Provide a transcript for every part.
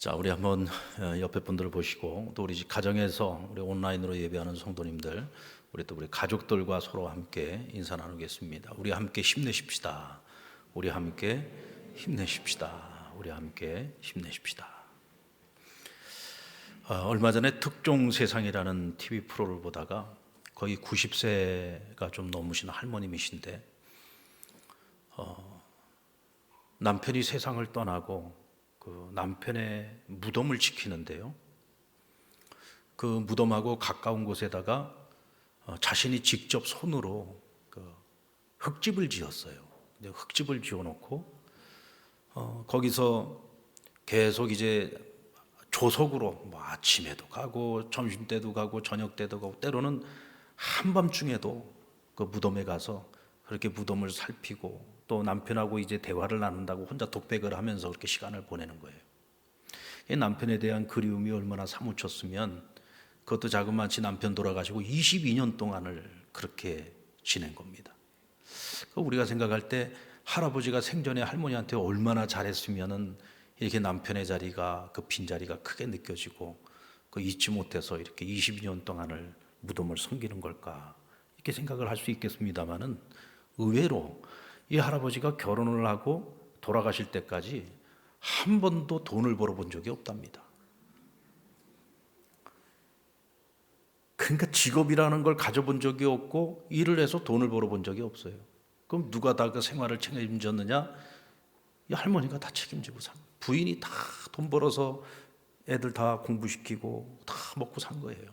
자, 우리 한번 옆에 분들을 보시고 또 우리 집 가정에서 우리 온라인으로 예배하는 성도님들, 우리 가족들과 서로 함께 인사 나누겠습니다. 우리 함께 힘내십시다. 우리 함께 힘내십시다. 우리 함께 힘내십시다. 얼마 전에 특종 세상이라는 TV 프로를 보다가 거의 90세가 좀 넘으신 할머님이신데 남편이 세상을 떠나고 그 남편의 무덤을 지키는데요, 그 무덤하고 가까운 곳에다가 자신이 직접 손으로 그 흙집을 지었어요. 흙집을 지어놓고 거기서 계속 이제 조석으로 뭐 아침에도 가고 점심 때도 가고 저녁 때도 가고 때로는 한밤중에도 그 무덤에 가서 그렇게 무덤을 살피고 또 남편하고 이제 대화를 나눈다고 혼자 독백을 하면서 그렇게 시간을 보내는 거예요. 이 남편에 대한 그리움이 얼마나 사무쳤으면 그것도 자그마치 남편 돌아가시고 22년 동안을 그렇게 지낸 겁니다. 우리가 생각할 때 할아버지가 생전에 할머니한테 얼마나 잘했으면은 이렇게 남편의 자리가, 그 빈자리가 크게 느껴지고 그 잊지 못해서 이렇게 22년 동안을 무덤을 섬기는 걸까, 이렇게 생각을 할 수 있겠습니다만은 의외로 이 할아버지가 결혼을 하고 돌아가실 때까지 한 번도 돈을 벌어본 적이 없답니다. 그러니까 직업이라는 걸 가져본 적이 없고 일을 해서 돈을 벌어본 적이 없어요. 그럼 누가 다 그 생활을 책임졌느냐? 이 할머니가 다 책임지고 산, 부인이 다 돈 벌어서 애들 다 공부시키고 다 먹고 산 거예요.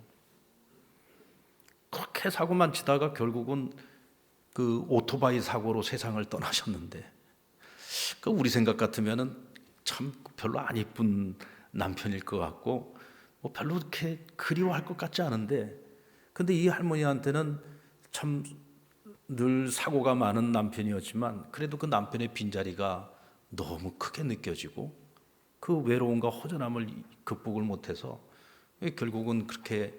그렇게 사고만 치다가 결국은 그 오토바이 사고로 세상을 떠나셨는데, 그 우리 생각 같으면은 참 별로 안 이쁜 남편일 것 같고 뭐 별로 그렇게 그리워할 것 같지 않은데, 근데 이 할머니한테는 참 늘 사고가 많은 남편이었지만 그래도 그 남편의 빈자리가 너무 크게 느껴지고 그 외로움과 허전함을 극복을 못해서 결국은 그렇게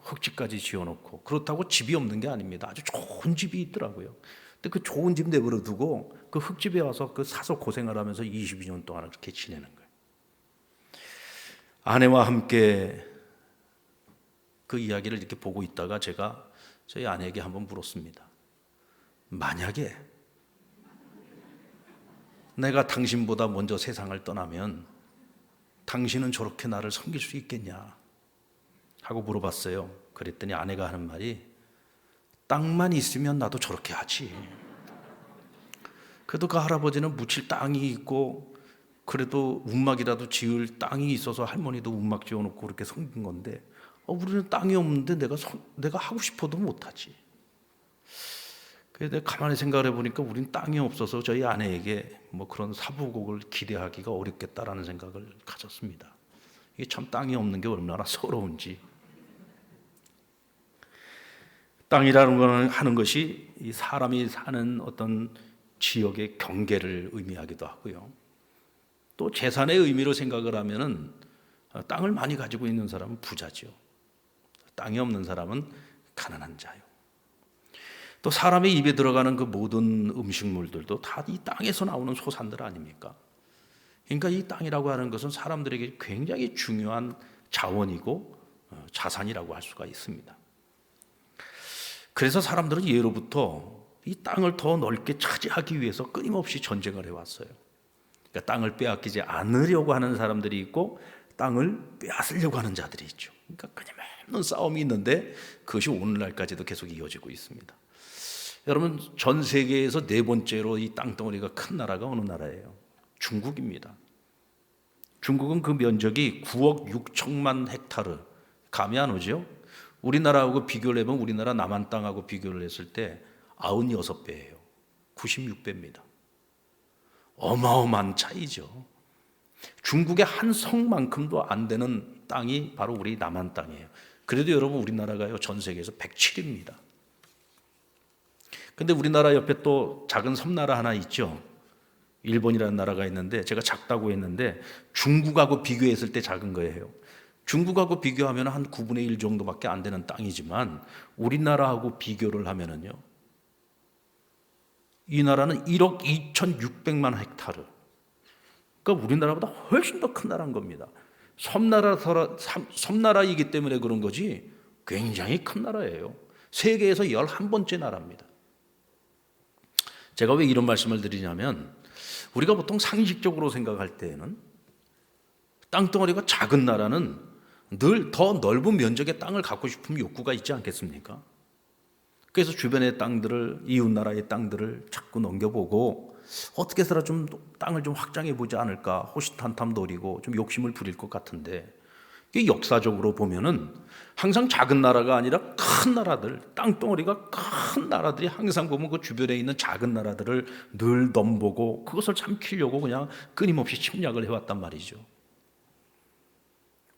흙집까지 지어놓고, 그렇다고 집이 없는 게 아닙니다. 아주 좋은 집이 있더라고요. 근데 그 좋은 집 내버려 두고 그 흙집에 와서 그 사서 고생을 하면서 22년 동안을 그렇게 지내는 거예요. 아내와 함께 그 이야기를 이렇게 보고 있다가 제가 저희 아내에게 한번 물었습니다. 만약에 내가 당신보다 먼저 세상을 떠나면 당신은 저렇게 나를 섬길 수 있겠냐 하고 물어봤어요. 그랬더니 아내가 하는 말이, 땅만 있으면 나도 저렇게 하지. 그래도 그 할아버지는 묻힐 땅이 있고 그래도 운막이라도 지을 땅이 있어서 할머니도 운막 지어놓고 그렇게 섬긴 건데 우리는 땅이 없는데 내가 하고 싶어도 못하지. 그래서 내가 가만히 생각을 해보니까 우린 땅이 없어서 저희 아내에게 뭐 그런 사부곡을 기대하기가 어렵겠다라는 생각을 가졌습니다. 이게 참 땅이 없는 게 얼마나 서러운지. 땅이라는 거는 하는 것이 이 사람이 사는 어떤 지역의 경계를 의미하기도 하고요. 또 재산의 의미로 생각을 하면은 땅을 많이 가지고 있는 사람은 부자죠. 땅이 없는 사람은 가난한 자요. 또 사람의 입에 들어가는 그 모든 음식물들도 다 이 땅에서 나오는 소산들 아닙니까? 그러니까 이 땅이라고 하는 것은 사람들에게 굉장히 중요한 자원이고 자산이라고 할 수가 있습니다. 그래서 사람들은 예로부터 이 땅을 더 넓게 차지하기 위해서 끊임없이 전쟁을 해왔어요. 그러니까 땅을 빼앗기지 않으려고 하는 사람들이 있고 땅을 빼앗으려고 하는 자들이 있죠. 그러니까 끊임없는 싸움이 있는데 그것이 오늘날까지도 계속 이어지고 있습니다. 여러분, 전 세계에서 네 번째로 이 땅덩어리가 큰 나라가 어느 나라예요? 중국입니다. 중국은 그 면적이 9억 6천만 헥타르, 감이 안 오죠? 우리나라하고 비교를 해보면 우리나라 남한 땅하고 비교를 했을 때 96배예요. 96배입니다. 어마어마한 차이죠. 중국의 한 성만큼도 안 되는 땅이 바로 우리 남한 땅이에요. 그래도 여러분, 우리나라가요 전 세계에서 107입니다. 근데 우리나라 옆에 또 작은 섬나라 하나 있죠. 일본이라는 나라가 있는데 제가 작다고 했는데 중국하고 비교했을 때 작은 거예요. 중국하고 비교하면 한 9분의 1 정도밖에 안 되는 땅이지만 우리나라하고 비교를 하면은요, 이 나라는 1억 2,600만 헥타르, 그러니까 우리나라보다 훨씬 더 큰 나라인 겁니다. 섬나라이기 때문에 그런 거지 굉장히 큰 나라예요. 세계에서 11번째 나라입니다. 제가 왜 이런 말씀을 드리냐면 우리가 보통 상식적으로 생각할 때에는 땅덩어리가 작은 나라는 늘 더 넓은 면적의 땅을 갖고 싶은 욕구가 있지 않겠습니까? 그래서 주변의 땅들을, 이웃 나라의 땅들을 자꾸 넘겨보고 어떻게 해서라 좀 땅을 좀 확장해 보지 않을까 호시탐탐 노리고 좀 욕심을 부릴 것 같은데, 이게 역사적으로 보면은 항상 작은 나라가 아니라 큰 나라들, 땅덩어리가 큰 나라들이 항상 보면 그 주변에 있는 작은 나라들을 늘 넘보고 그것을 삼키려고 그냥 끊임없이 침략을 해왔단 말이죠.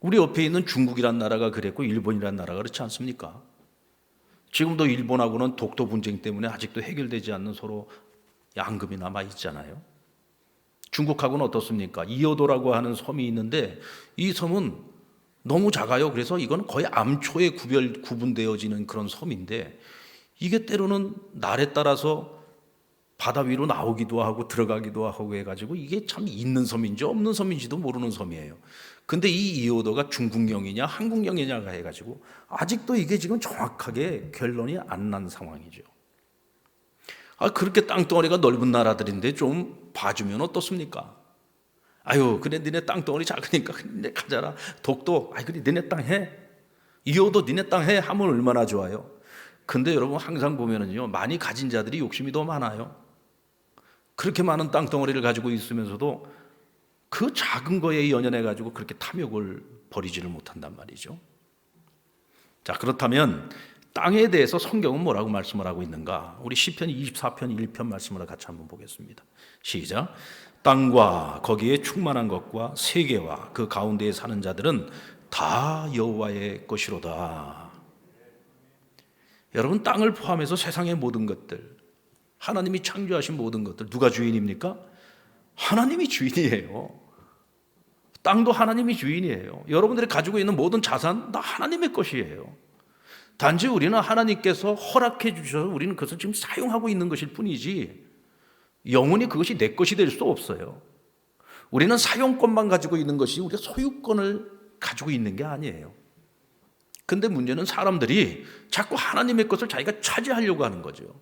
우리 옆에 있는 중국이란 나라가 그랬고 일본이란 나라가 그렇지 않습니까? 지금도 일본하고는 독도 분쟁 때문에 아직도 해결되지 않는 서로 앙금이 남아 있잖아요. 중국하고는 어떻습니까? 이어도라고 하는 섬이 있는데 이 섬은 너무 작아요. 그래서 이건 거의 암초에 구분되어지는 그런 섬인데 이게 때로는 날에 따라서 바다 위로 나오기도 하고 들어가기도 하고 해가지고 이게 참 있는 섬인지 없는 섬인지도 모르는 섬이에요. 근데 이 이오도가 중국령이냐 한국령이냐가 해가지고 아직도 이게 지금 정확하게 결론이 안 난 상황이죠. 그렇게 땅덩어리가 넓은 나라들인데 좀 봐주면 어떻습니까? 아유, 그래 니네 땅덩어리 작으니까 니네 가져라. 독도, 그래 니네 땅 해. 이오도 니네 땅 해 하면 얼마나 좋아요. 근데 여러분 항상 보면은요, 많이 가진 자들이 욕심이 더 많아요. 그렇게 많은 땅덩어리를 가지고 있으면서도 그 작은 거에 연연해 가지고 그렇게 탐욕을 버리지를 못한단 말이죠. 자, 그렇다면 땅에 대해서 성경은 뭐라고 말씀을 하고 있는가? 우리 시편 24편 1편 말씀을 같이 한번 보겠습니다. 시작. 땅과 거기에 충만한 것과 세계와 그 가운데에 사는 자들은 다 여호와의 것이로다. 여러분, 땅을 포함해서 세상의 모든 것들, 하나님이 창조하신 모든 것들 누가 주인입니까? 하나님이 주인이에요. 땅도 하나님이 주인이에요. 여러분들이 가지고 있는 모든 자산 다 하나님의 것이에요. 단지 우리는 하나님께서 허락해 주셔서 우리는 그것을 지금 사용하고 있는 것일 뿐이지 영원히 그것이 내 것이 될 수 없어요. 우리는 사용권만 가지고 있는 것이 우리가 소유권을 가지고 있는 게 아니에요. 근데 문제는 사람들이 자꾸 하나님의 것을 자기가 차지하려고 하는 거죠.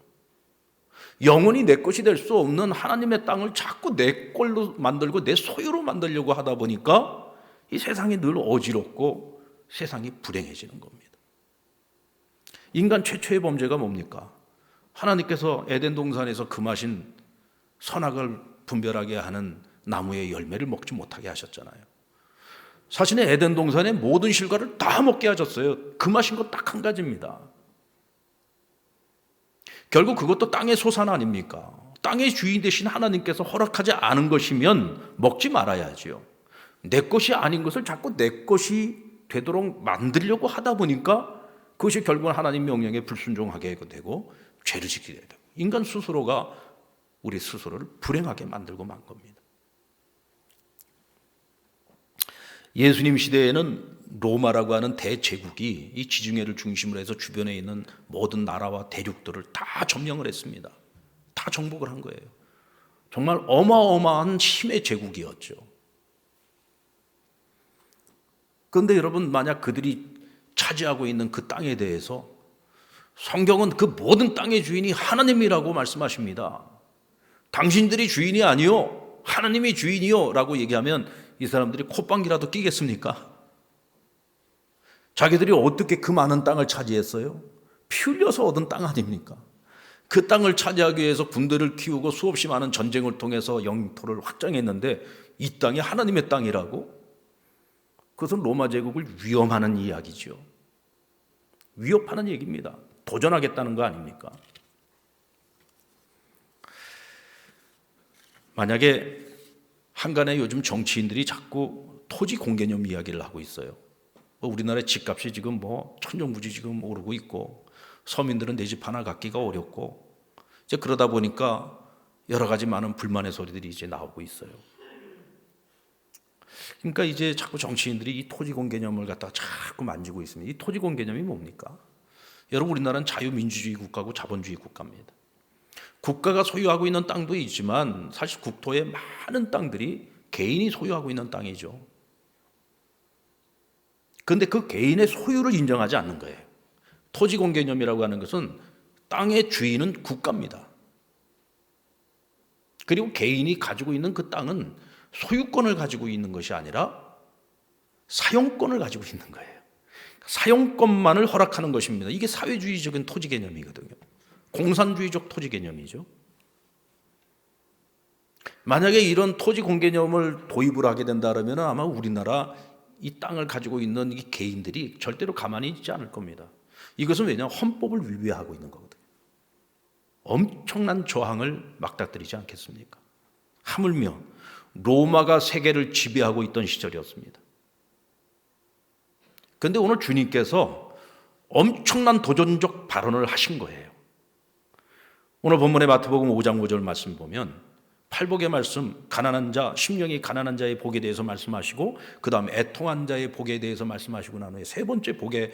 영원히 내 것이 될 수 없는 하나님의 땅을 자꾸 내 걸로 만들고 내 소유로 만들려고 하다 보니까 이 세상이 늘 어지럽고 세상이 불행해지는 겁니다. 인간 최초의 범죄가 뭡니까? 하나님께서 에덴 동산에서 금하신 선악을 분별하게 하는 나무의 열매를 먹지 못하게 하셨잖아요. 사실은 에덴 동산의 모든 실과를 다 먹게 하셨어요. 금하신 것 딱 한 가지입니다. 결국 그것도 땅의 소산 아닙니까? 땅의 주인 되신 하나님께서 허락하지 않은 것이면 먹지 말아야지요. 내 것이 아닌 것을 자꾸 내 것이 되도록 만들려고 하다 보니까 그것이 결국은 하나님 명령에 불순종하게 되고 죄를 지키게 되고 인간 스스로가 우리 스스로를 불행하게 만들고 만 겁니다. 예수님 시대에는 로마라고 하는 대제국이 이 지중해를 중심으로 해서 주변에 있는 모든 나라와 대륙들을 다 점령을 했습니다. 다 정복을 한 거예요. 정말 어마어마한 힘의 제국이었죠. 그런데 여러분, 만약 그들이 차지하고 있는 그 땅에 대해서 성경은 그 모든 땅의 주인이 하나님이라고 말씀하십니다. 당신들이 주인이 아니요 하나님이 주인이요 라고 얘기하면 이 사람들이 콧방귀라도 끼겠습니까? 자기들이 어떻게 그 많은 땅을 차지했어요? 피 흘려서 얻은 땅 아닙니까? 그 땅을 차지하기 위해서 군대를 키우고 수없이 많은 전쟁을 통해서 영토를 확장했는데 이 땅이 하나님의 땅이라고? 그것은 로마 제국을 위험하는 이야기죠. 위협하는 얘기입니다. 도전하겠다는 거 아닙니까? 만약에 한간에 요즘 정치인들이 자꾸 토지 공개념 이야기를 하고 있어요. 우리나라의 집값이 지금 천정부지 지금 오르고 있고 서민들은 내 집 하나 갖기가 어렵고 이제 그러다 보니까 여러 가지 많은 불만의 소리들이 이제 나오고 있어요. 그러니까 이제 자꾸 정치인들이 이 토지공 개념을 갖다가 자꾸 만지고 있습니다. 이 토지공 개념이 뭡니까? 여러분, 우리나라는 자유민주주의 국가고 자본주의 국가입니다. 국가가 소유하고 있는 땅도 있지만 사실 국토의 많은 땅들이 개인이 소유하고 있는 땅이죠. 그런데 그 개인의 소유를 인정하지 않는 거예요. 토지공 개념이라고 하는 것은 땅의 주인은 국가입니다. 그리고 개인이 가지고 있는 그 땅은 소유권을 가지고 있는 것이 아니라 사용권을 가지고 있는 거예요. 사용권만을 허락하는 것입니다. 이게 사회주의적인 토지 개념이거든요. 공산주의적 토지 개념이죠. 만약에 이런 토지 공개념을 도입을 하게 된다면 아마 우리나라 이 땅을 가지고 있는 이 개인들이 절대로 가만히 있지 않을 겁니다. 이것은 왜냐하면 헌법을 위배하고 있는 거거든요. 엄청난 저항을 맞닥뜨리지 않겠습니까? 하물며 로마가 세계를 지배하고 있던 시절이었습니다. 그런데 오늘 주님께서 엄청난 도전적 발언을 하신 거예요. 오늘 본문의 마태복음 5장 5절 말씀 보면 팔복의 말씀, 가난한 자, 심령이 가난한 자의 복에 대해서 말씀하시고 그 다음에 애통한 자의 복에 대해서 말씀하시고 난 후에 세 번째 복의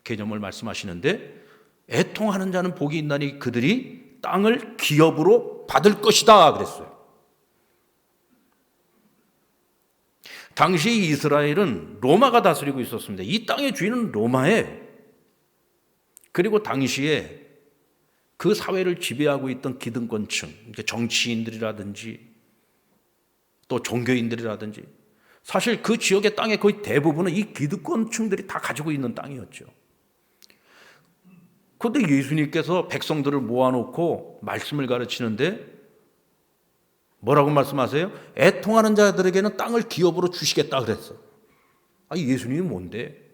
개념을 말씀하시는데 애통하는 자는 복이 있나니 그들이 땅을 기업으로 받을 것이다 그랬어요. 당시 이스라엘은 로마가 다스리고 있었습니다. 이 땅의 주인은 로마에, 그리고 당시에 그 사회를 지배하고 있던 기득권층, 그러니까 정치인들이라든지 또 종교인들이라든지, 사실 그 지역의 땅의 거의 대부분은 이 기득권층들이 다 가지고 있는 땅이었죠. 그런데 예수님께서 백성들을 모아놓고 말씀을 가르치는데 뭐라고 말씀하세요? 애통하는 자들에게는 땅을 기업으로 주시겠다 그랬어. 아니, 예수님이 뭔데?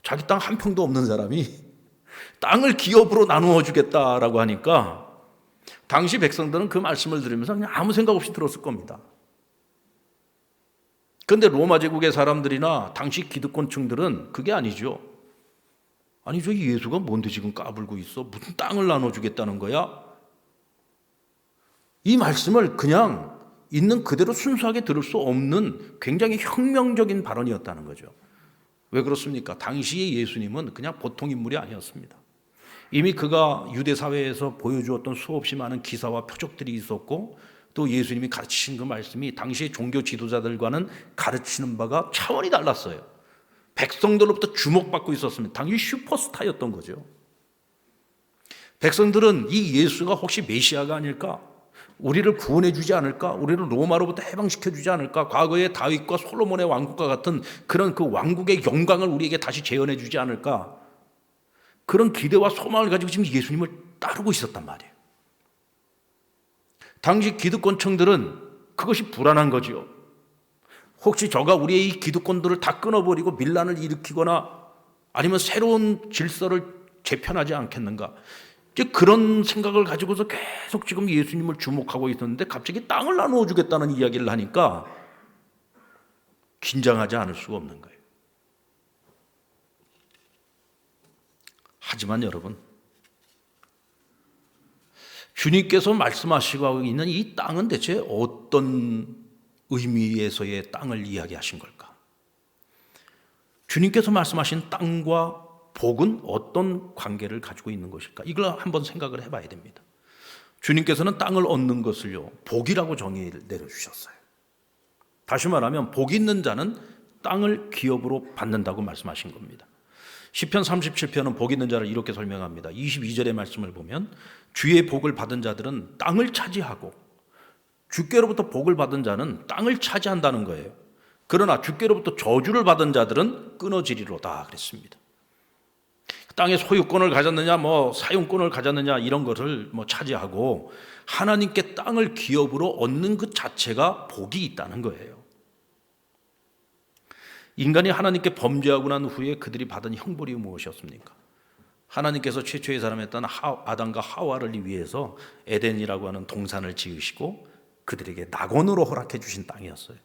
자기 땅 한 평도 없는 사람이 땅을 기업으로 나누어 주겠다라고 하니까 당시 백성들은 그 말씀을 들으면서 그냥 아무 생각 없이 들었을 겁니다. 그런데 로마 제국의 사람들이나 당시 기득권층들은 그게 아니죠. 아니, 저 예수가 뭔데 지금 까불고 있어? 무슨 땅을 나눠주겠다는 거야? 이 말씀을 그냥 있는 그대로 순수하게 들을 수 없는 굉장히 혁명적인 발언이었다는 거죠. 왜 그렇습니까? 당시의 예수님은 그냥 보통 인물이 아니었습니다. 이미 그가 유대 사회에서 보여주었던 수없이 많은 기사와 표적들이 있었고, 또 예수님이 가르치신 그 말씀이 당시의 종교 지도자들과는 가르치는 바가 차원이 달랐어요. 백성들로부터 주목받고 있었습니다. 당시 슈퍼스타였던 거죠. 백성들은 이 예수가 혹시 메시아가 아닐까? 우리를 구원해 주지 않을까? 우리를 로마로부터 해방시켜 주지 않을까? 과거의 다윗과 솔로몬의 왕국과 같은 그런 그 왕국의 영광을 우리에게 다시 재현해 주지 않을까? 그런 기대와 소망을 가지고 지금 예수님을 따르고 있었단 말이에요. 당시 기득권층들은 그것이 불안한 거지요. 혹시 저가 우리의 이 기득권들을 다 끊어버리고 밀란을 일으키거나 아니면 새로운 질서를 재편하지 않겠는가? 그런 생각을 가지고서 계속 지금 예수님을 주목하고 있었는데 갑자기 땅을 나누어 주겠다는 이야기를 하니까 긴장하지 않을 수가 없는 거예요. 하지만 여러분, 주님께서 말씀하시고 있는 이 땅은 대체 어떤 의미에서의 땅을 이야기하신 걸까? 주님께서 말씀하신 땅과 복은 어떤 관계를 가지고 있는 것일까? 이걸 한번 생각을 해봐야 됩니다. 주님께서는 땅을 얻는 것을요, 복이라고 정의를 내려주셨어요. 다시 말하면 복 있는 자는 땅을 기업으로 받는다고 말씀하신 겁니다. 시편 37편은 복 있는 자를 이렇게 설명합니다. 22절의 말씀을 보면 주의 복을 받은 자들은 땅을 차지하고, 주께로부터 복을 받은 자는 땅을 차지한다는 거예요. 그러나 주께로부터 저주를 받은 자들은 끊어지리로다 그랬습니다. 땅의 소유권을 가졌느냐, 사용권을 가졌느냐, 이런 것을 차지하고 하나님께 땅을 기업으로 얻는 그 자체가 복이 있다는 거예요. 인간이 하나님께 범죄하고 난 후에 그들이 받은 형벌이 무엇이었습니까? 하나님께서 최초의 사람이었던 아담과 하와를 위해서 에덴이라고 하는 동산을 지으시고 그들에게 낙원으로 허락해 주신 땅이었어요.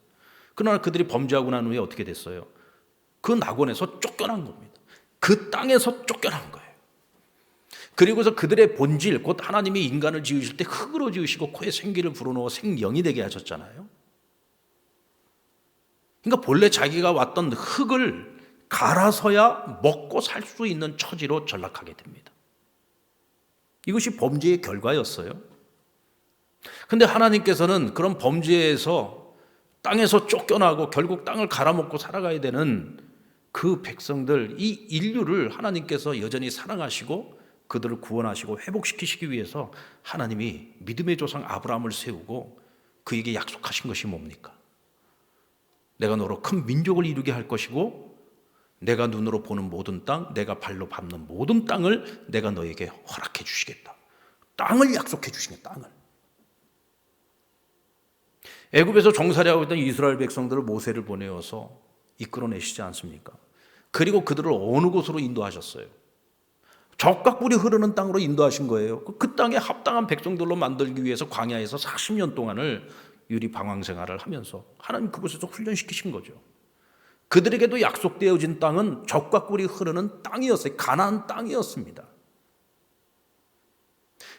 그러나 그들이 범죄하고 난 후에 어떻게 됐어요? 그 낙원에서 쫓겨난 겁니다. 그 땅에서 쫓겨난 거예요. 그리고서 그들의 본질, 곧 하나님이 인간을 지으실 때 흙으로 지으시고 코에 생기를 불어넣어 생명이 되게 하셨잖아요. 그러니까 본래 자기가 왔던 흙을 갈아서야 먹고 살 수 있는 처지로 전락하게 됩니다. 이것이 범죄의 결과였어요. 그런데 하나님께서는 그런 범죄에서 땅에서 쫓겨나고 결국 땅을 갈아먹고 살아가야 되는 그 백성들, 이 인류를 하나님께서 여전히 사랑하시고 그들을 구원하시고 회복시키시기 위해서 하나님이 믿음의 조상 아브라함을 세우고 그에게 약속하신 것이 뭡니까? 내가 너로 큰 민족을 이루게 할 것이고 내가 눈으로 보는 모든 땅, 내가 발로 밟는 모든 땅을 내가 너에게 허락해 주시겠다. 땅을 약속해 주시겠다. 땅을. 애굽에서 종살이하고 있던 이스라엘 백성들을 모세를 보내어서 이끌어내시지 않습니까? 그리고 그들을 어느 곳으로 인도하셨어요? 적과 꿀이 흐르는 땅으로 인도하신 거예요. 그 땅에 합당한 백성들로 만들기 위해서 광야에서 40년 동안을 유리 방황 생활을 하면서 하나님 그곳에서 훈련시키신 거죠. 그들에게도 약속되어진 땅은 적과 꿀이 흐르는 땅이었어요. 가나안 땅이었습니다.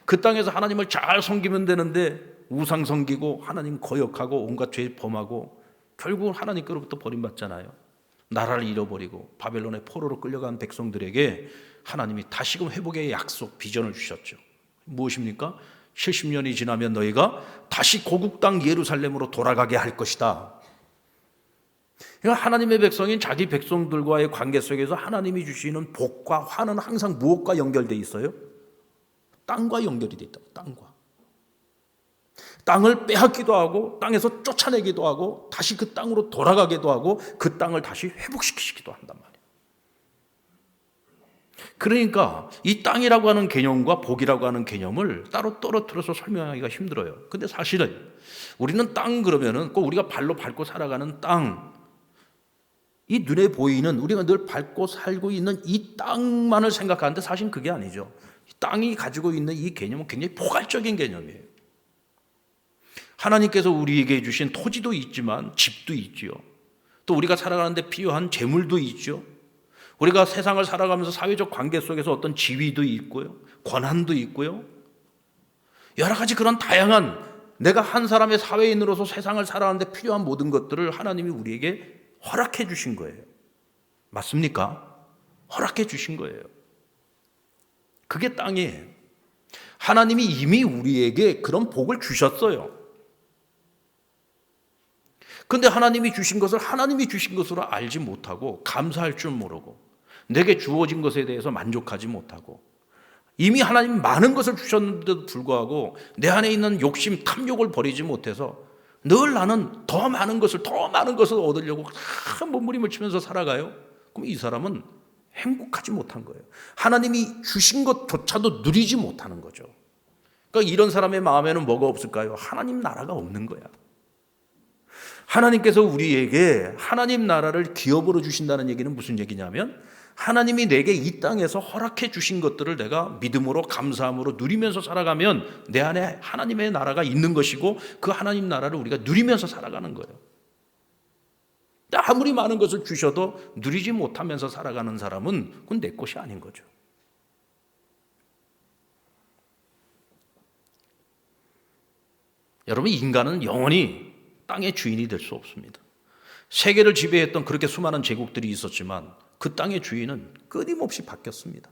그 땅에서 하나님을 잘 섬기면 되는데 우상 섬기고 하나님 거역하고 온갖 죄 범하고 결국은 하나님께로부터 버림받잖아요. 나라를 잃어버리고 바벨론의 포로로 끌려간 백성들에게 하나님이 다시금 회복의 약속 비전을 주셨죠. 무엇입니까? 70년이 지나면 너희가 다시 고국 땅 예루살렘으로 돌아가게 할 것이다. 그러니까 하나님의 백성인 자기 백성들과의 관계 속에서 하나님이 주시는 복과 화는 항상 무엇과 연결되어 있어요? 땅과 연결이 되어 있다. 땅과. 땅을 빼앗기도 하고 땅에서 쫓아내기도 하고 다시 그 땅으로 돌아가기도 하고 그 땅을 다시 회복시키기도 한단 말이에요. 그러니까 이 땅이라고 하는 개념과 복이라고 하는 개념을 따로 떨어뜨려서 설명하기가 힘들어요. 근데 사실은 우리는 땅 그러면은 꼭 우리가 발로 밟고 살아가는 땅, 이 눈에 보이는 우리가 늘 밟고 살고 있는 이 땅만을 생각하는데 사실 그게 아니죠. 땅이 가지고 있는 이 개념은 굉장히 포괄적인 개념이에요. 하나님께서 우리에게 주신 토지도 있지만 집도 있지요. 또 우리가 살아가는데 필요한 재물도 있죠. 우리가 세상을 살아가면서 사회적 관계 속에서 어떤 지위도 있고요. 권한도 있고요. 여러 가지 그런 다양한 내가 한 사람의 사회인으로서 세상을 살아가는데 필요한 모든 것들을 하나님이 우리에게 허락해 주신 거예요. 맞습니까? 허락해 주신 거예요. 그게 땅이에요. 하나님이 이미 우리에게 그런 복을 주셨어요. 그런데 하나님이 주신 것을 하나님이 주신 것으로 알지 못하고 감사할 줄 모르고 내게 주어진 것에 대해서 만족하지 못하고 이미 하나님 많은 것을 주셨는데도 불구하고 내 안에 있는 욕심, 탐욕을 버리지 못해서 늘 나는 더 많은 것을 얻으려고 몸부림을 치면서 살아가요. 그럼 이 사람은 행복하지 못한 거예요. 하나님이 주신 것조차도 누리지 못하는 거죠. 그러니까 이런 사람의 마음에는 뭐가 없을까요? 하나님 나라가 없는 거야. 하나님께서 우리에게 하나님 나라를 기업으로 주신다는 얘기는 무슨 얘기냐면 하나님이 내게 이 땅에서 허락해 주신 것들을 내가 믿음으로 감사함으로 누리면서 살아가면 내 안에 하나님의 나라가 있는 것이고 그 하나님 나라를 우리가 누리면서 살아가는 거예요. 아무리 많은 것을 주셔도 누리지 못하면서 살아가는 사람은 그건 내 것이 아닌 거죠. 여러분, 인간은 영원히 땅의 주인이 될 수 없습니다. 세계를 지배했던 그렇게 수많은 제국들이 있었지만 그 땅의 주인은 끊임없이 바뀌었습니다.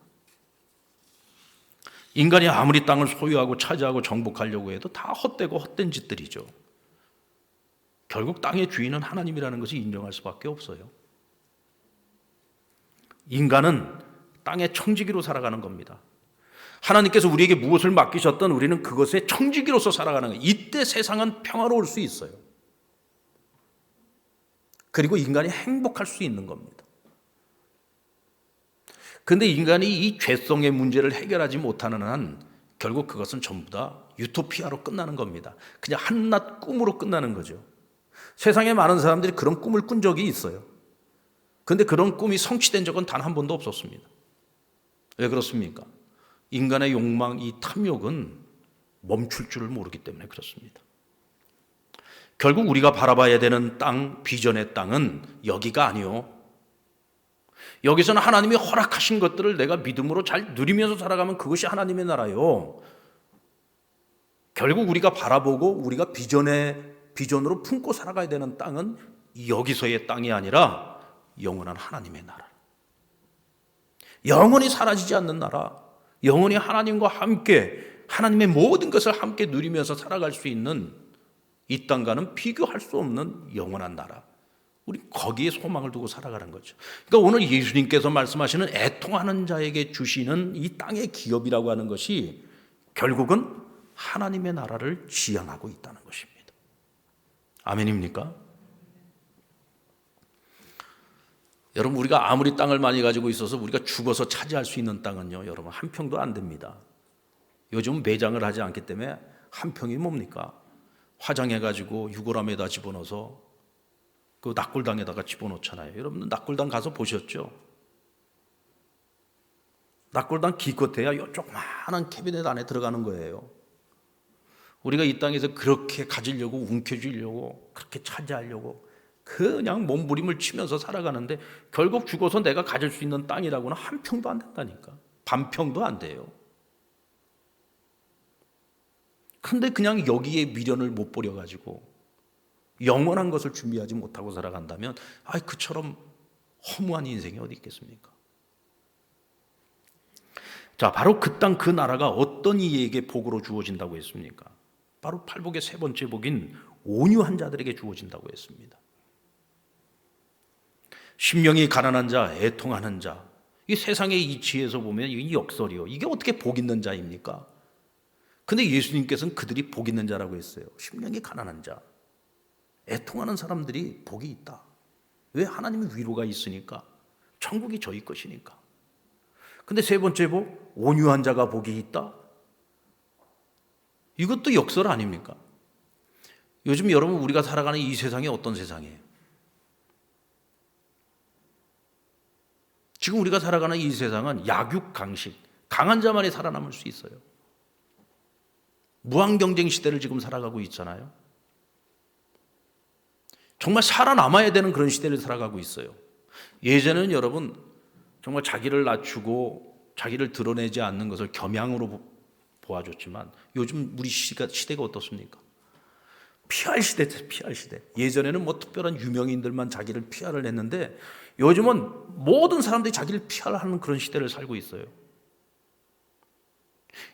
인간이 아무리 땅을 소유하고 차지하고 정복하려고 해도 다 헛되고 헛된 짓들이죠. 결국 땅의 주인은 하나님이라는 것을 인정할 수밖에 없어요. 인간은 땅의 청지기로 살아가는 겁니다. 하나님께서 우리에게 무엇을 맡기셨던 우리는 그것의 청지기로서 살아가는 거예요. 이때 세상은 평화로울 수 있어요. 그리고 인간이 행복할 수 있는 겁니다. 그런데 인간이 이 죄성의 문제를 해결하지 못하는 한 결국 그것은 전부 다 유토피아로 끝나는 겁니다. 그냥 한낱 꿈으로 끝나는 거죠. 세상에 많은 사람들이 그런 꿈을 꾼 적이 있어요. 그런데 그런 꿈이 성취된 적은 단 한 번도 없었습니다. 왜 그렇습니까? 인간의 욕망, 이 탐욕은 멈출 줄을 모르기 때문에 그렇습니다. 결국 우리가 바라봐야 되는 땅, 비전의 땅은 여기가 아니요. 여기서는 하나님이 허락하신 것들을 내가 믿음으로 잘 누리면서 살아가면 그것이 하나님의 나라요. 결국 우리가 바라보고 우리가 비전으로 품고 살아가야 되는 땅은 여기서의 땅이 아니라 영원한 하나님의 나라. 영원히 사라지지 않는 나라. 영원히 하나님과 함께 하나님의 모든 것을 함께 누리면서 살아갈 수 있는 이 땅과는 비교할 수 없는 영원한 나라. 우리 거기에 소망을 두고 살아가는 거죠. 그러니까 오늘 예수님께서 말씀하시는 애통하는 자에게 주시는 이 땅의 기업이라고 하는 것이 결국은 하나님의 나라를 지향하고 있다는 것입니다. 아멘입니까? 여러분, 우리가 아무리 땅을 많이 가지고 있어서 우리가 죽어서 차지할 수 있는 땅은요, 여러분, 한 평도 안 됩니다. 요즘 매장을 하지 않기 때문에 한 평이 뭡니까? 화장해가지고 유골함에다 집어넣어서 그 낙골당에다가 집어넣잖아요. 여러분, 낙골당 가서 보셨죠? 낙골당 기껏해야 요 조그마한 캐비넷 안에 들어가는 거예요. 우리가 이 땅에서 그렇게 가지려고, 움켜쥐려고, 그렇게 차지하려고 그냥 몸부림을 치면서 살아가는데 결국 죽어서 내가 가질 수 있는 땅이라고는 한 평도 안 된다니까. 반 평도 안 돼요. 근데 그냥 여기에 미련을 못 버려가지고 영원한 것을 준비하지 못하고 살아간다면 그처럼 허무한 인생이 어디 있겠습니까? 자, 바로 그 땅, 그 나라가 어떤 이에게 복으로 주어진다고 했습니까? 바로 팔복의 세 번째 복인 온유한 자들에게 주어진다고 했습니다. 심령이 가난한 자, 애통하는 자, 이 세상의 이치에서 보면 이 역설이요. 이게 어떻게 복 있는 자입니까? 근데 예수님께서는 그들이 복 있는 자라고 했어요. 심령이 가난한 자, 애통하는 사람들이 복이 있다. 왜? 하나님의 위로가 있으니까. 천국이 저희 것이니까. 근데 세 번째 복, 온유한 자가 복이 있다. 이것도 역설 아닙니까? 요즘 여러분, 우리가 살아가는 이 세상이 어떤 세상이에요? 지금 우리가 살아가는 이 세상은 약육강식, 강한 자만이 살아남을 수 있어요. 무한경쟁 시대를 지금 살아가고 있잖아요. 정말 살아남아야 되는 그런 시대를 살아가고 있어요. 예전에는 여러분 정말 자기를 낮추고 자기를 드러내지 않는 것을 겸양으로 보아줬지만 요즘 우리 시대가 어떻습니까? PR 시대죠, PR 시대. 예전에는 뭐 특별한 유명인들만 자기를 PR을 했는데 요즘은 모든 사람들이 자기를 PR하는 그런 시대를 살고 있어요.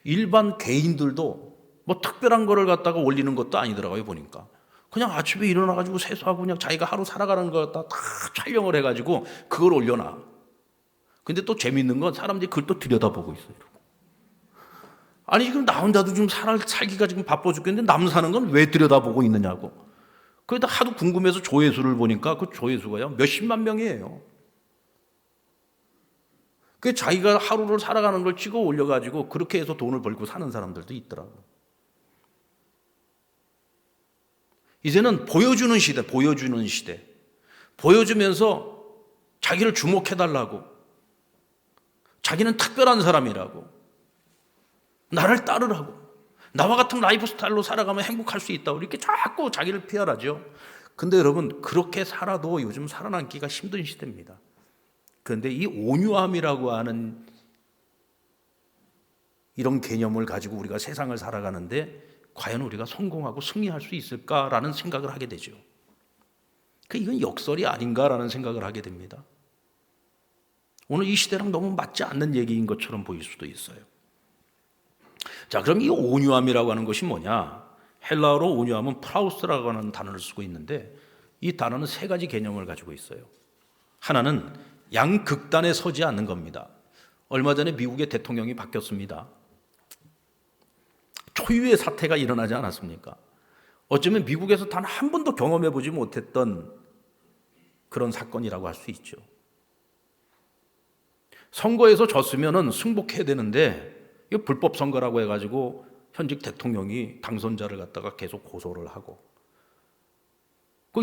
일반 개인들도 뭐 특별한 거를 갖다가 올리는 것도 아니더라고요, 보니까. 그냥 아침에 일어나가지고 세수하고 그냥 자기가 하루 살아가는 거 갖다 다 촬영을 해가지고 그걸 올려놔. 근데 또 재밌는 건 사람들이 그걸 또 들여다보고 있어요. 아니, 지금 나 혼자도 지금 살기가 지금 바빠 죽겠는데 남 사는 건 왜 들여다보고 있느냐고. 그러다 하도 궁금해서 조회수를 보니까 그 조회수가요, 몇십만 명이에요. 그 자기가 하루를 살아가는 걸 찍어 올려가지고 그렇게 해서 돈을 벌고 사는 사람들도 있더라고요. 이제는 보여주는 시대, 보여주는 시대. 보여주면서 자기를 주목해달라고. 자기는 특별한 사람이라고. 나를 따르라고. 나와 같은 라이프 스타일로 살아가면 행복할 수 있다고. 이렇게 자꾸 자기를 PR하죠. 근데 여러분, 그렇게 살아도 요즘 살아남기가 힘든 시대입니다. 그런데 이 온유함이라고 하는 이런 개념을 가지고 우리가 세상을 살아가는데 과연 우리가 성공하고 승리할 수 있을까라는 생각을 하게 되죠. 이건 역설이 아닌가라는 생각을 하게 됩니다. 오늘 이 시대랑 너무 맞지 않는 얘기인 것처럼 보일 수도 있어요. 자, 그럼 이 온유함이라고 하는 것이 뭐냐? 헬라어로 온유함은 프라우스라고 하는 단어를 쓰고 있는데 이 단어는 세 가지 개념을 가지고 있어요. 하나는 양극단에 서지 않는 겁니다. 얼마 전에 미국의 대통령이 바뀌었습니다. 초유의 사태가 일어나지 않았습니까? 어쩌면 미국에서 단 한 번도 경험해 보지 못했던 그런 사건이라고 할 수 있죠. 선거에서 졌으면 승복해야 되는데 이거 불법 선거라고 해가지고 현직 대통령이 당선자를 갖다가 계속 고소를 하고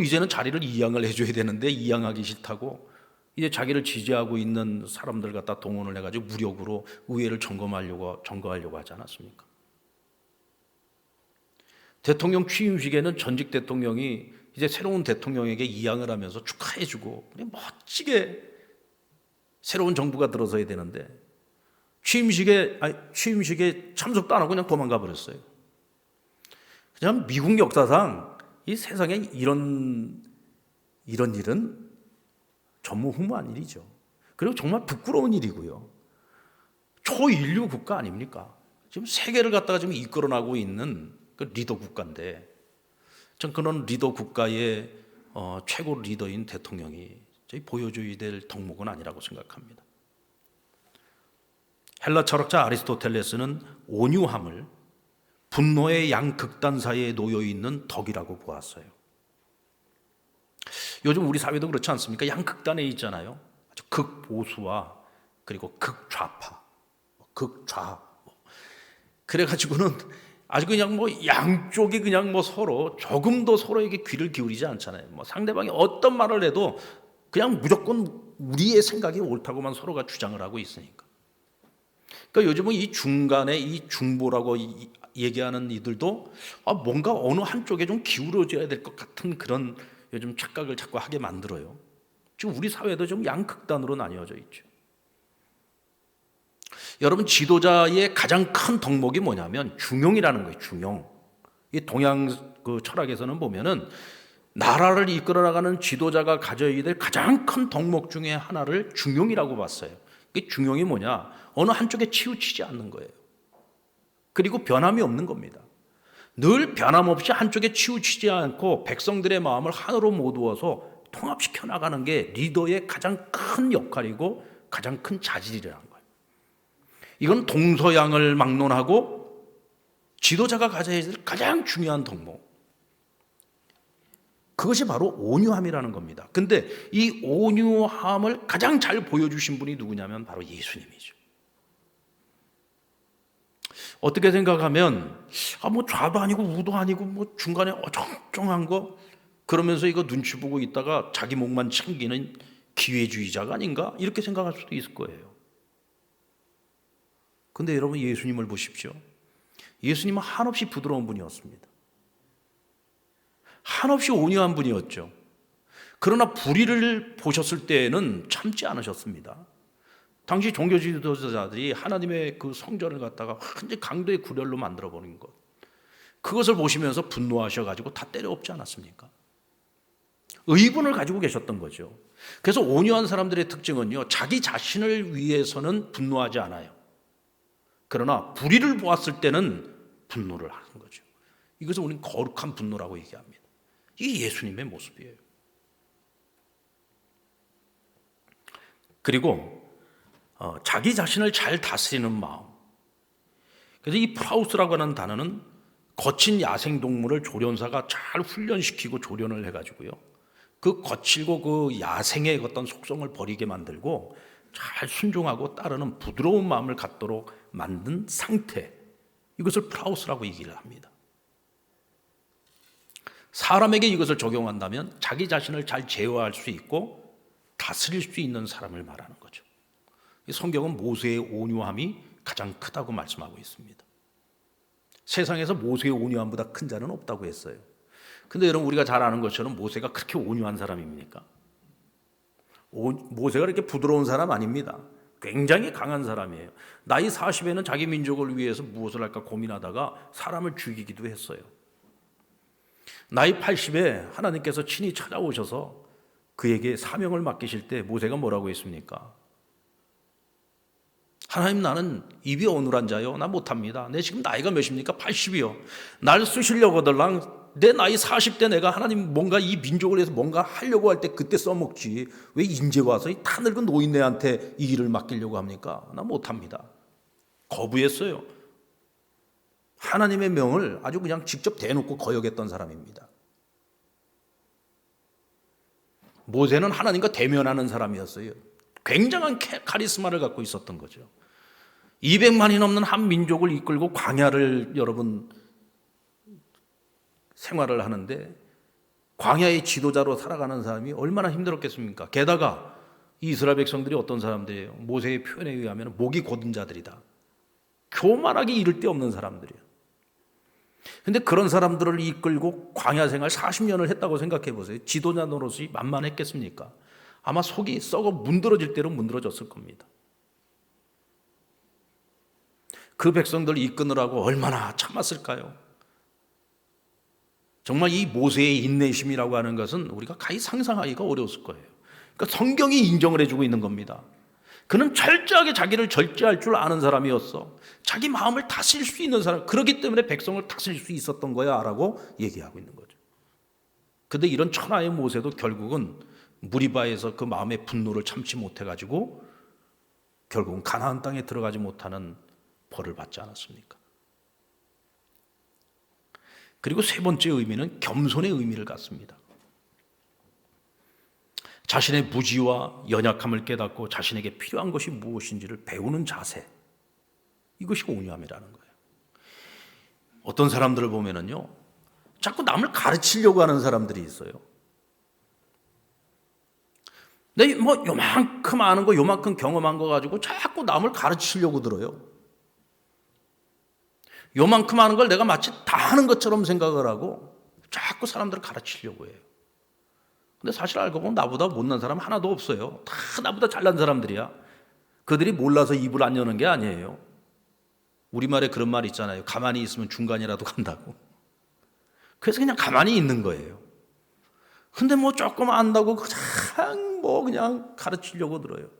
이제는 자리를 이양을 해줘야 되는데 이양하기 싫다고 이제 자기를 지지하고 있는 사람들 갖다 동원을 해가지고 무력으로 의회를 점거하려고 하지 않았습니까? 대통령 취임식에는 전직 대통령이 이제 새로운 대통령에게 이양을 하면서 축하해주고 멋지게 새로운 정부가 들어서야 되는데 취임식에 참석도 안 하고 그냥 도망가 버렸어요. 그냥 미국 역사상 이 세상에 이런 일은 전무후무한 일이죠. 그리고 정말 부끄러운 일이고요. 초인류 국가 아닙니까? 지금 세계를 갖다가 지금 이끌어나고 있는 그 리더 국가인데 전 그런 리더 국가의 최고 리더인 대통령이 저희 보여줘야 될 덕목은 아니라고 생각합니다. 헬라 철학자 아리스토텔레스는 온유함을 분노의 양극단 사이에 놓여 있는 덕이라고 보았어요. 요즘 우리 사회도 그렇지 않습니까? 양극단에 있잖아요. 아주 극보수와 그리고 극좌파, 극좌. 그래가지고는 아주 그냥 양쪽이 그냥 서로 조금도 서로에게 귀를 기울이지 않잖아요. 상대방이 어떤 말을 해도 그냥 무조건 우리의 생각이 옳다고만 서로가 주장을 하고 있으니까. 그러니까 요즘은 이 중간에 이 중보라고 얘기하는 이들도 뭔가 어느 한쪽에 좀 기울어져야 될 것 같은 그런 요즘 착각을 자꾸 하게 만들어요. 지금 우리 사회도 좀 양극단으로 나뉘어져 있죠. 여러분, 지도자의 가장 큰 덕목이 뭐냐면 중용이라는 거예요. 중용. 이 동양 그 철학에서는 보면은 나라를 이끌어 나가는 지도자가 가져야 될 가장 큰 덕목 중에 하나를 중용이라고 봤어요. 이 중용이 뭐냐? 어느 한쪽에 치우치지 않는 거예요. 그리고 변함이 없는 겁니다. 늘 변함없이 한쪽에 치우치지 않고 백성들의 마음을 하나로 모두어서 통합시켜 나가는 게 리더의 가장 큰 역할이고 가장 큰 자질이라는 거예요. 이건 동서양을 막론하고 지도자가 가져야 될 가장 중요한 덕목. 그것이 바로 온유함이라는 겁니다. 근데 이 온유함을 가장 잘 보여주신 분이 누구냐면 바로 예수님이죠. 어떻게 생각하면 좌도 아니고 우도 아니고 중간에 어정쩡한 거 그러면서 이거 눈치 보고 있다가 자기 목만 챙기는 기회주의자가 아닌가 이렇게 생각할 수도 있을 거예요. 근데 여러분, 예수님을 보십시오. 예수님은 한없이 부드러운 분이었습니다. 한없이 온유한 분이었죠. 그러나 불의를 보셨을 때에는 참지 않으셨습니다. 당시 종교 지도자들이 하나님의 그 성전을 갖다가 완전 강도의 굴열로 만들어 버린 것, 그것을 보시면서 분노하셔가지고 다 때려엎지 않았습니까? 의분을 가지고 계셨던 거죠. 그래서 온유한 사람들의 특징은요, 자기 자신을 위해서는 분노하지 않아요. 그러나 불의를 보았을 때는 분노를 하는 거죠. 이것을 우리는 거룩한 분노라고 얘기합니다. 이게 예수님의 모습이에요. 그리고 자기 자신을 잘 다스리는 마음. 그래서 이 프라우스라고 하는 단어는 거친 야생동물을 조련사가 잘 훈련시키고 조련을 해가지고요, 그 거칠고 그 야생의 어떤 속성을 버리게 만들고 잘 순종하고 따르는 부드러운 마음을 갖도록 만든 상태, 이것을 프라우스라고 얘기를 합니다. 사람에게 이것을 적용한다면 자기 자신을 잘 제어할 수 있고 다스릴 수 있는 사람을 말하는 거죠. 성경은 모세의 온유함이 가장 크다고 말씀하고 있습니다. 세상에서 모세의 온유함보다 큰 자는 없다고 했어요. 근데 여러분, 우리가 잘 아는 것처럼 모세가 그렇게 온유한 사람입니까? 모세가 그렇게 부드러운 사람 아닙니다. 굉장히 강한 사람이에요. 나이 40에는 자기 민족을 위해서 무엇을 할까 고민하다가 사람을 죽이기도 했어요. 나이 80에 하나님께서 친히 찾아오셔서 그에게 사명을 맡기실 때 모세가 뭐라고 했습니까? 하나님, 나는 입이 어눌한 자요, 나 못합니다. 내 지금 나이가 몇입니까? 80이요. 날 쓰시려고들랑 내 나이 40대 내가 하나님 뭔가 이 민족을 위해서 뭔가 하려고 할 때 그때 써먹지, 왜 이제 와서 이 다 늙은 노인네한테 이 일을 맡기려고 합니까? 나 못합니다. 거부했어요. 하나님의 명을 아주 그냥 직접 대놓고 거역했던 사람입니다. 모세는 하나님과 대면하는 사람이었어요. 굉장한 카리스마를 갖고 있었던 거죠. 200만이 넘는 한 민족을 이끌고 광야를 여러분 생활을 하는데, 광야의 지도자로 살아가는 사람이 얼마나 힘들었겠습니까? 게다가 이스라엘 백성들이 어떤 사람들이에요? 모세의 표현에 의하면 목이 곧은 자들이다. 교만하기 이를 데 없는 사람들이에요. 근데 그런 사람들을 이끌고 광야 생활 40년을 했다고 생각해 보세요. 지도자 노릇이 만만했겠습니까? 아마 속이 썩어 문드러질 대로 문드러졌을 겁니다. 그 백성들을 이끄느라고 얼마나 참았을까요? 정말 이 모세의 인내심이라고 하는 것은 우리가 가히 상상하기가 어려웠을 거예요. 그러니까 성경이 인정을 해주고 있는 겁니다. 그는 철저하게 자기를 절제할 줄 아는 사람이었어. 자기 마음을 다스릴 수 있는 사람, 그렇기 때문에 백성을 다스릴 수 있었던 거야 라고 얘기하고 있는 거죠. 근데 이런 천하의 모세도 결국은 무리바에서 그 마음의 분노를 참지 못해가지고 결국은 가나안 땅에 들어가지 못하는 벌을 받지 않았습니까? 그리고 세 번째 의미는 겸손의 의미를 갖습니다. 자신의 무지와 연약함을 깨닫고 자신에게 필요한 것이 무엇인지를 배우는 자세, 이것이 온유함이라는 거예요. 어떤 사람들을 보면은요, 자꾸 남을 가르치려고 하는 사람들이 있어요. 내 뭐 요만큼 아는 거, 요만큼 경험한 거 가지고 자꾸 남을 가르치려고 들어요. 요만큼 아는 걸 내가 마치 다 하는 것처럼 생각을 하고 자꾸 사람들을 가르치려고 해요. 근데 사실 알고 보면 나보다 못난 사람 하나도 없어요. 다 나보다 잘난 사람들이야. 그들이 몰라서 입을 안 여는 게 아니에요. 우리말에 그런 말 있잖아요. 가만히 있으면 중간이라도 간다고. 그래서 그냥 가만히 있는 거예요. 근데 뭐 조금 안다고 그냥 가르치려고 들어요.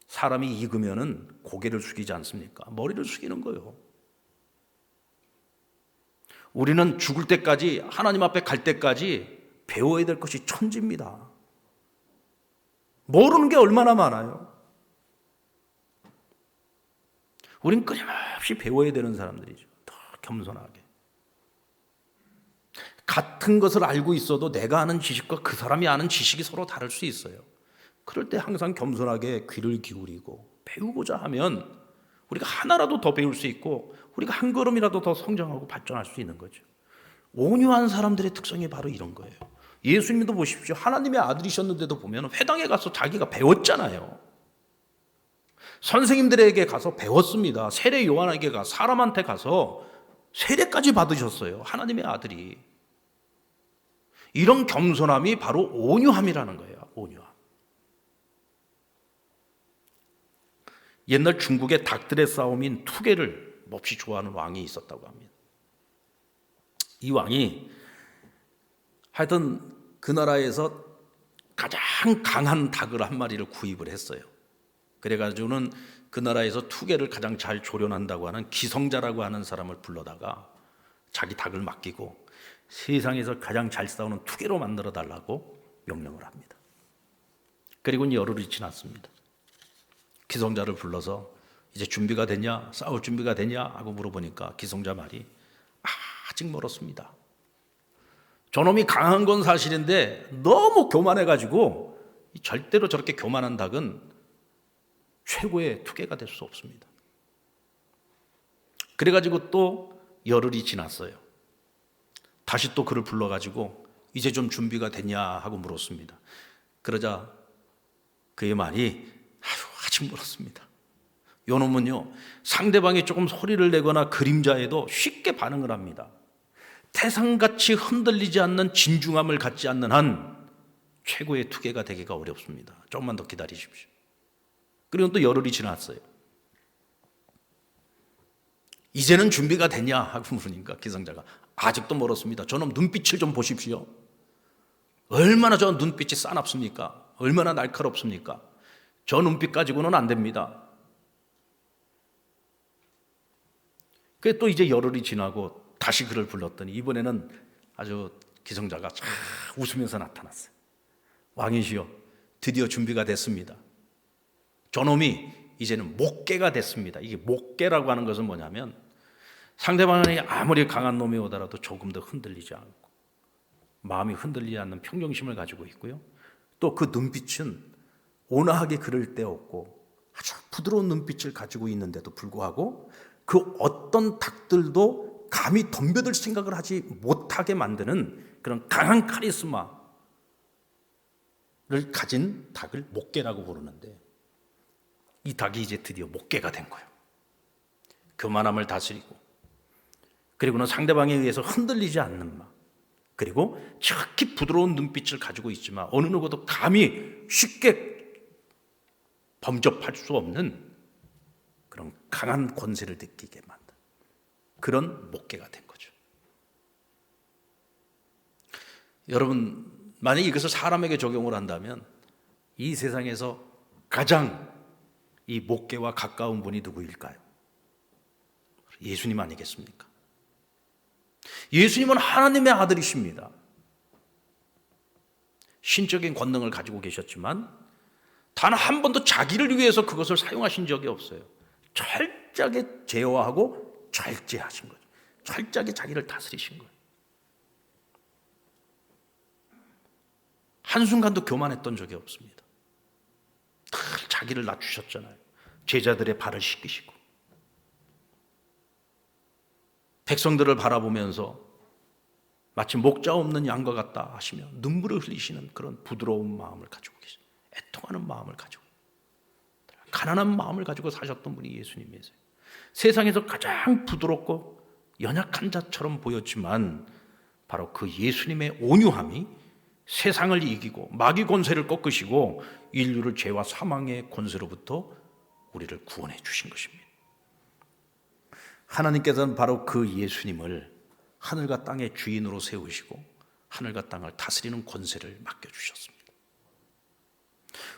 사람이 익으면은 고개를 숙이지 않습니까? 머리를 숙이는 거예요. 우리는 죽을 때까지, 하나님 앞에 갈 때까지 배워야 될 것이 천지입니다. 모르는 게 얼마나 많아요. 우린 끊임없이 배워야 되는 사람들이죠. 더 겸손하게. 같은 것을 알고 있어도 내가 아는 지식과 그 사람이 아는 지식이 서로 다를 수 있어요. 그럴 때 항상 겸손하게 귀를 기울이고 배우고자 하면 우리가 하나라도 더 배울 수 있고 우리가 한 걸음이라도 더 성장하고 발전할 수 있는 거죠. 온유한 사람들의 특성이 바로 이런 거예요. 예수님도 보십시오. 하나님의 아들이셨는데도 보면 회당에 가서 자기가 배웠잖아요. 선생님들에게 가서 배웠습니다. 세례 요한에게 가 사람한테 가서 세례까지 받으셨어요. 하나님의 아들이. 이런 겸손함이 바로 온유함이라는 거예요. 온유함. 옛날 중국의 닭들의 싸움인 투개를 몹시 좋아하는 왕이 있었다고 합니다. 이 왕이 하여튼 그 나라에서 가장 강한 닭을 한 마리를 구입을 했어요. 그래가지고는 그 나라에서 투개를 가장 잘 조련한다고 하는 기성자라고 하는 사람을 불러다가 자기 닭을 맡기고 세상에서 가장 잘 싸우는 투개로 만들어 달라고 명령을 합니다. 그리고는 열흘이 지났습니다. 기성자를 불러서 이제 준비가 됐냐? 싸울 준비가 됐냐? 하고 물어보니까 기성자 말이 아직 멀었습니다. 저놈이 강한 건 사실인데 너무 교만해가지고 절대로 저렇게 교만한 닭은 최고의 투개가 될 수 없습니다. 그래가지고 또 열흘이 지났어요. 다시 또 그를 불러가지고 이제 좀 준비가 됐냐 하고 물었습니다. 그러자 그의 말이 아직 멀었습니다. 요놈은요, 상대방이 조금 소리를 내거나 그림자에도 쉽게 반응을 합니다. 태산같이 흔들리지 않는 진중함을 갖지 않는 한 최고의 투개가 되기가 어렵습니다. 조금만 더 기다리십시오. 그리고 또 열흘이 지났어요. 이제는 준비가 됐냐 하고 물으니까 기성자가 아직도 멀었습니다. 저놈 눈빛을 좀 보십시오. 얼마나 저 눈빛이 싸납습니까? 얼마나 날카롭습니까? 저 눈빛 가지고는 안 됩니다. 그래 또 이제 열흘이 지나고 다시 그를 불렀더니 이번에는 아주 기성자가 쫙 웃으면서 나타났어요. 왕이시여, 드디어 준비가 됐습니다. 저놈이 이제는 목개가 됐습니다. 이게 목개라고 하는 것은 뭐냐면 상대방이 아무리 강한 놈이 오더라도 조금 더 흔들리지 않고 마음이 흔들리지 않는 평정심을 가지고 있고요. 또 그 눈빛은 온화하게 그럴 데 없고 아주 부드러운 눈빛을 가지고 있는데도 불구하고 그 어떤 닭들도 감히 덤벼들 생각을 하지 못하게 만드는 그런 강한 카리스마를 가진 닭을 목개라고 부르는데 이 닭이 이제 드디어 목개가 된 거예요. 교만함을 다스리고 그리고는 상대방에 의해서 흔들리지 않는 마음, 그리고 특히 부드러운 눈빛을 가지고 있지만 어느 누구도 감히 쉽게 범접할 수 없는 그런 강한 권세를 느끼게 만든 그런 목개가 된 거죠. 여러분, 만약에 이것을 사람에게 적용을 한다면 이 세상에서 가장 이 목개와 가까운 분이 누구일까요? 예수님 아니겠습니까? 예수님은 하나님의 아들이십니다. 신적인 권능을 가지고 계셨지만 단 한 번도 자기를 위해서 그것을 사용하신 적이 없어요. 철저하게 제어하고 절제하신 거죠. 철저하게 자기를 다스리신 거예요. 한순간도 교만했던 적이 없습니다. 다 자기를 낮추셨잖아요. 제자들의 발을 씻기시고 백성들을 바라보면서 마치 목자 없는 양과 같다 하시며 눈물을 흘리시는 그런 부드러운 마음을 가지고 계세요. 애통하는 마음을 가지고, 가난한 마음을 가지고 사셨던 분이 예수님이세요. 세상에서 가장 부드럽고 연약한 자처럼 보였지만 바로 그 예수님의 온유함이 세상을 이기고 마귀 권세를 꺾으시고 인류를 죄와 사망의 권세로부터 우리를 구원해 주신 것입니다. 하나님께서는 바로 그 예수님을 하늘과 땅의 주인으로 세우시고 하늘과 땅을 다스리는 권세를 맡겨주셨습니다.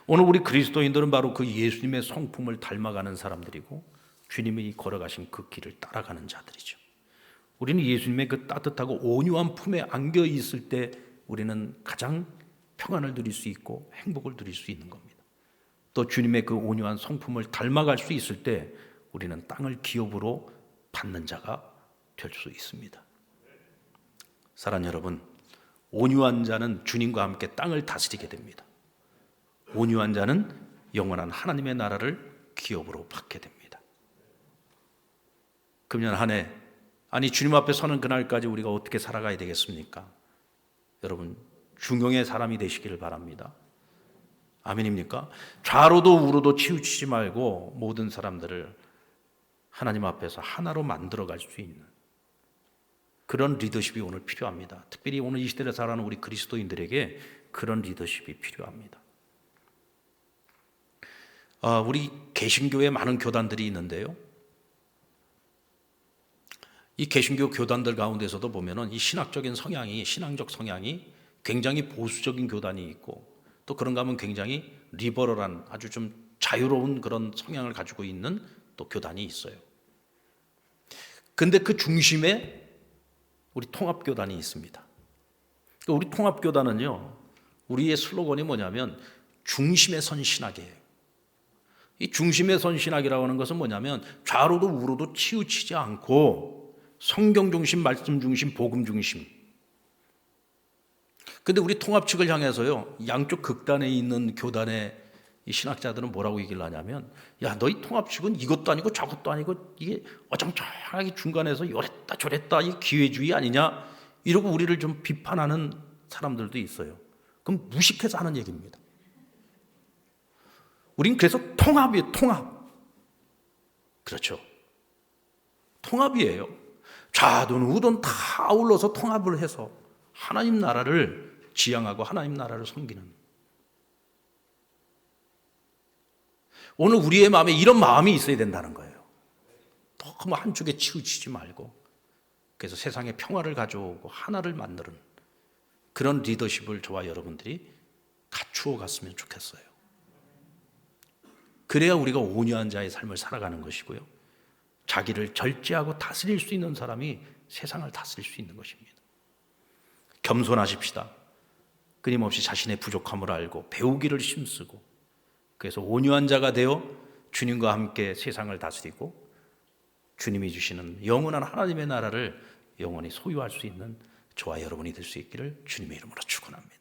오늘 우리 그리스도인들은 바로 그 예수님의 성품을 닮아가는 사람들이고 주님이 걸어가신 그 길을 따라가는 자들이죠. 우리는 예수님의 그 따뜻하고 온유한 품에 안겨 있을 때 우리는 가장 평안을 누릴 수 있고 행복을 누릴 수 있는 겁니다. 또 주님의 그 온유한 성품을 닮아갈 수 있을 때 우리는 땅을 기업으로 받는 자가 될 수 있습니다. 사랑하는 여러분, 온유한 자는 주님과 함께 땅을 다스리게 됩니다. 온유한 자는 영원한 하나님의 나라를 기업으로 받게 됩니다. 금년 한 해, 아니 주님 앞에 서는 그날까지 우리가 어떻게 살아가야 되겠습니까? 여러분, 중용의 사람이 되시기를 바랍니다. 아멘입니까? 좌로도 우로도 치우치지 말고 모든 사람들을 하나님 앞에서 하나로 만들어갈 수 있는 그런 리더십이 오늘 필요합니다. 특별히 오늘 이 시대를 살아가는 우리 그리스도인들에게 그런 리더십이 필요합니다. 우리 개신교에 많은 교단들이 있는데요. 이 개신교 교단들 가운데서도 보면은 이 신학적 성향이 굉장히 보수적인 교단이 있고 또 그런가 하면 굉장히 리버럴한 아주 좀 자유로운 그런 성향을 가지고 있는 또 교단이 있어요. 근데 그 중심에 우리 통합교단이 있습니다. 우리 통합교단은요, 우리의 슬로건이 뭐냐면 중심에 선 신학이에요. 이 중심에 선 신학이라고 하는 것은 뭐냐면 좌로도 우로도 치우치지 않고 성경 중심, 말씀 중심, 복음 중심. 근데 우리 통합 측을 향해서요, 양쪽 극단에 있는 교단의 이 신학자들은 뭐라고 얘기를 하냐면, 야, 너희 통합 측은 이것도 아니고 저것도 아니고 이게 어정쩡하게 중간에서 요랬다 저랬다 이 기회주의 아니냐, 이러고 우리를 좀 비판하는 사람들도 있어요. 그럼 무식해서 하는 얘기입니다. 우린 그래서 통합이에요, 통합. 그렇죠. 통합이에요. 좌든 우든 다 아울러서 통합을 해서 하나님 나라를 지향하고 하나님 나라를 섬기는. 오늘 우리의 마음에 이런 마음이 있어야 된다는 거예요. 너무 한쪽에 치우치지 말고, 그래서 세상에 평화를 가져오고 하나를 만드는 그런 리더십을 저와 여러분들이 갖추어 갔으면 좋겠어요. 그래야 우리가 온유한 자의 삶을 살아가는 것이고요, 자기를 절제하고 다스릴 수 있는 사람이 세상을 다스릴 수 있는 것입니다. 겸손하십시다. 끊임없이 자신의 부족함을 알고 배우기를 힘쓰고, 그래서 온유한 자가 되어 주님과 함께 세상을 다스리고 주님이 주시는 영원한 하나님의 나라를 영원히 소유할 수 있는 저와 여러분이 될 수 있기를 주님의 이름으로 축원합니다.